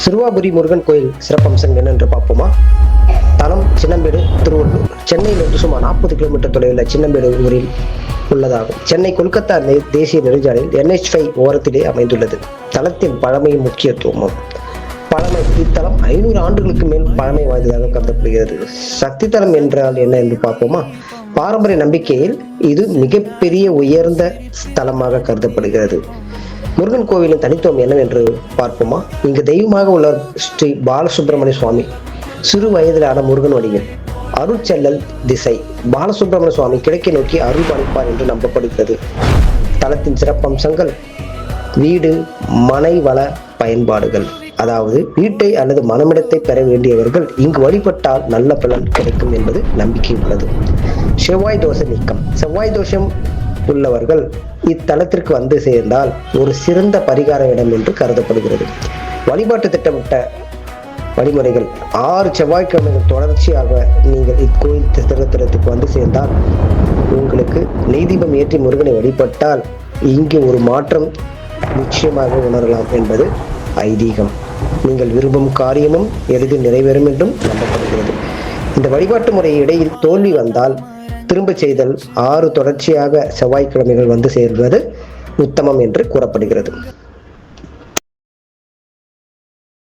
சிறுவாபுரி முருகன் கோயில் சிறப்பம்சங்கள் என்னென்று பார்ப்போமா? தலம் சின்னம்பேடு, திருவள்ளூர். சென்னையிலிருந்து சுமார் 40 கிலோமீட்டர் தொலைவில் சின்னம்பேடு ஊரில் உள்ளதாகும். சென்னை கொல்கத்தா தேசிய நெடுஞ்சாலையில் NH5 ஓரத்திலே அமைந்துள்ளது. தலத்தின் பழமையும் முக்கியத்துவமும். பழமை: இத்தலம் 500 ஆண்டுகளுக்கு மேல் பழமை வாய்ந்ததாக கருதப்படுகிறது. சக்தி தலம் என்றால் என்ன என்று பார்ப்போமா? பாரம்பரிய நம்பிக்கையில் இது மிகப்பெரிய உயர்ந்த ஸ்தலமாக கருதப்படுகிறது. முருகன் கோவிலின் தனித்துவம் என்னவென்று பார்ப்போமா? இங்கு தெய்வமாக உள்ள ஸ்ரீ பாலசுப்பிரமணிய சுவாமி சிறு வயதிலான முருகன் வடிவில். அருட்செல்லல் திசை: பாலசுப்பிரமணிய சுவாமி கிழக்கை நோக்கி அருள் பாலிப்பார் என்று நம்பப்படுகிறது. தலத்தின் சிறப்பம்சங்கள்: வீடு, மனை வள பயன்பாடுகள். அதாவது வீட்டை அல்லது மனமிடத்தை பெற வேண்டியவர்கள் இங்கு வழிபட்டால் நல்ல பலன் கிடைக்கும் என்பது நம்பிக்கை உள்ளது. செவ்வாய் தோஷ நீக்கம்: செவ்வாய் தோஷம் உள்ளவர்கள் இத்தலத்திற்கு வந்து சேர்ந்தால் ஒரு சிறந்த பரிகார இடம் என்று கருதப்படுகிறது. வழிபாட்டு திட்டமிட்ட வழிமுறைகள்: 6 செவ்வாய்க்கிழமைகள் தொடர்ச்சியாக நீங்கள் இக்கோயில் திருத்தலத்துக்கு வந்து சேர்ந்தால் உங்களுக்கு நெய் தீபம் ஏற்றி முருகனை வழிபட்டால் இங்கு ஒரு மாற்றம் நிச்சயமாக உணரலாம் என்பது ஐதீகம். நீங்கள் விரும்பும் காரியமும் எளிதில் நிறைவேறும் என்றும் நம்பப்படுகிறது. இந்த வழிபாட்டு முறை இடையில் தோல்வி வந்தால் திரும்ப செய்தல் 6 தொடர்ச்சியாக செவ்வாய்க்கிழமைகள் வந்து சேர்வது உத்தமம் என்று கூறப்படுகிறது.